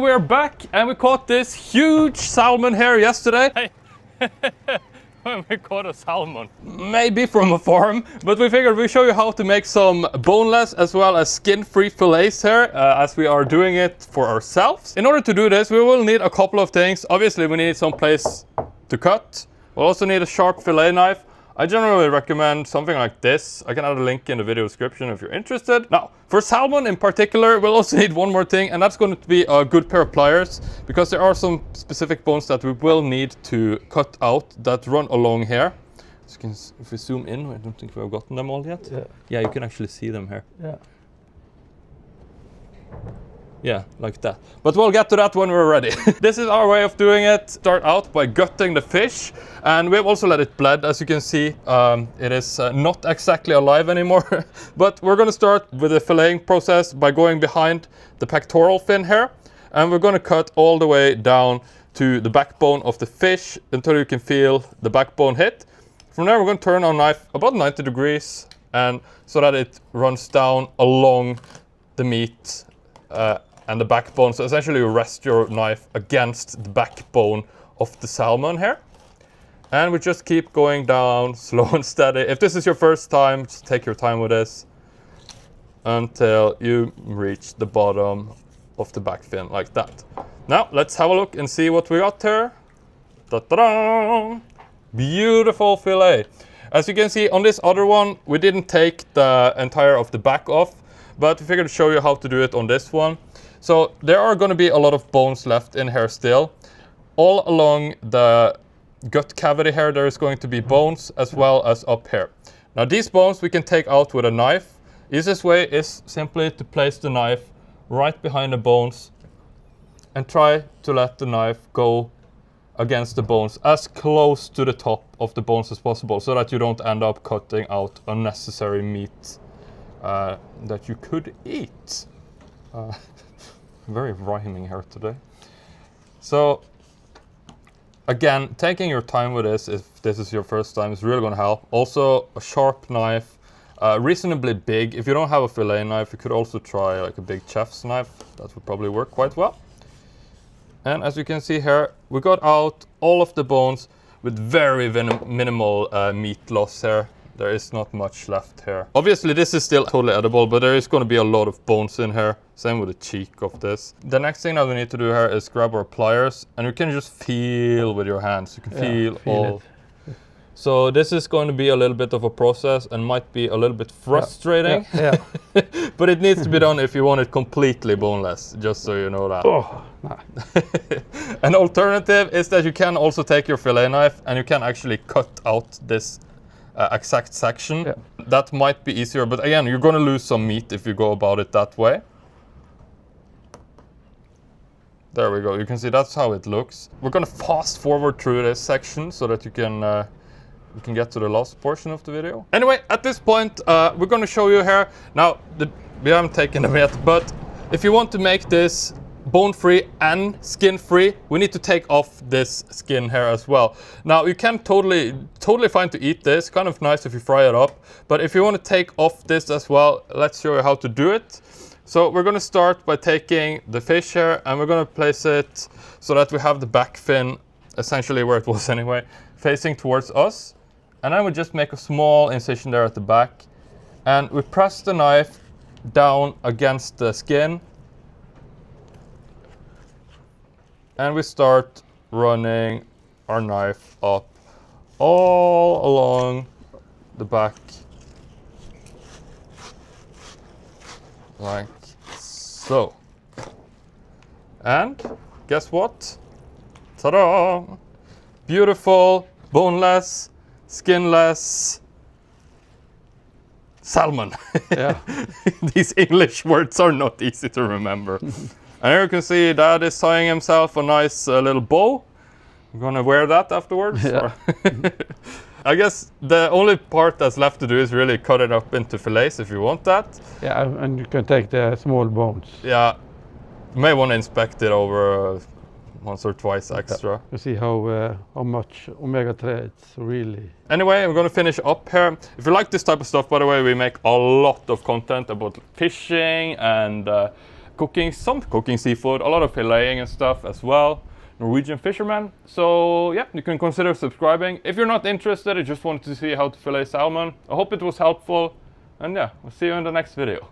We're back and we caught this huge salmon here yesterday. Hey, when we caught a salmon. Maybe from a farm, but we figured we'd show you how to make some boneless as well as skin-free fillets here, as we are doing it for ourselves. In order to do this, we will need a couple of things. Obviously, we need some place to cut. We'll also need a sharp fillet knife. I generally recommend something like this. I can add a link in the video description if you're interested. Now, for salmon in particular, we'll also need one more thing, and that's going to be a good pair of pliers, because there are some specific bones that we will need to cut out that run along here. So you can, if we zoom in, I don't think we've gotten them all yet. Yeah, you can actually see them here. Yeah, like that. But we'll get to that when we're ready. This is our way of doing it. Start out by gutting the fish, and we've also let it bled. As you can see, it is not exactly alive anymore. But we're going to start with the filleting process by going behind the pectoral fin here, and we're going to cut all the way down to the backbone of the fish until you can feel the backbone hit. From there, we're going to turn our knife about 90 degrees, and so that it runs down along the meat and the backbone. So essentially you rest your knife against the backbone of the salmon here. And we just keep going down slow and steady. If this is your first time, just take your time with this until you reach the bottom of the back fin like that. Now let's have a look and see what we got here. Ta-da! Beautiful fillet. As you can see on this other one, we didn't take the entire of the back off, but we figured to show you how to do it on this one. So there are going to be a lot of bones left in here still. All along the gut cavity here, there is going to be bones as well as up here. Now these bones we can take out with a knife. Easiest way is simply to place the knife right behind the bones and try to let the knife go against the bones as close to the top of the bones as possible, so that you don't end up cutting out unnecessary meat that you could eat. Very rhyming here today. So again, taking your time with this, if this is your first time, is really going to help. Also, a sharp knife, reasonably big. If you don't have a fillet knife, you could also try like a big chef's knife. That would probably work quite well. And as you can see here, we got out all of the bones with very minimal meat loss here. There is not much left here. Obviously this is still totally edible, but there is going to be a lot of bones in here. Same with the cheek of this. The next thing that we need to do here is grab our pliers, and you can just feel with your hands. You can feel all. So this is going to be a little bit of a process and might be a little bit frustrating. But it needs to be done if you want it completely boneless, just so you know that. Oh, nah. An alternative is that you can also take your fillet knife and you can actually cut out this exact section. That might be easier, but again, you're going to lose some meat if you go about it that way. There we go. You can see that's how it looks. We're going to fast forward through this section so that you can get to the last portion of the video. Anyway, at this point, we're going to show you here. Now, we haven't taken them yet, but if you want to make this bone-free and skin-free, we need to take off this skin here as well. Now, you can totally fine to eat this. Kind of nice if you fry it up. But if you want to take off this as well, let's show you how to do it. So we're going to start by taking the fish here, and we're going to place it so that we have the back fin, essentially where it was anyway, facing towards us. And then we just make a small incision there at the back, and we press the knife down against the skin, and we start running our knife up all along the back, like so. And guess what? Ta-da! Beautiful, boneless, skinless salmon. These English words are not easy to remember. And here you can see Dad is tying himself a nice little bow. I'm gonna wear that afterwards. I guess the only part that's left to do is really cut it up into fillets if you want that. Yeah, and you can take the small bones. Yeah, you may want to inspect it over once or twice extra. You see how much omega-3 it's really. Anyway, we're going to finish up here. If you like this type of stuff, by the way, we make a lot of content about fishing and cooking, some cooking seafood, a lot of filleting and stuff as well. Norwegian Fisherman. So yeah, you can consider subscribing. If you're not interested, I just wanted to see how to fillet salmon. I hope it was helpful. And yeah, we'll see you in the next video.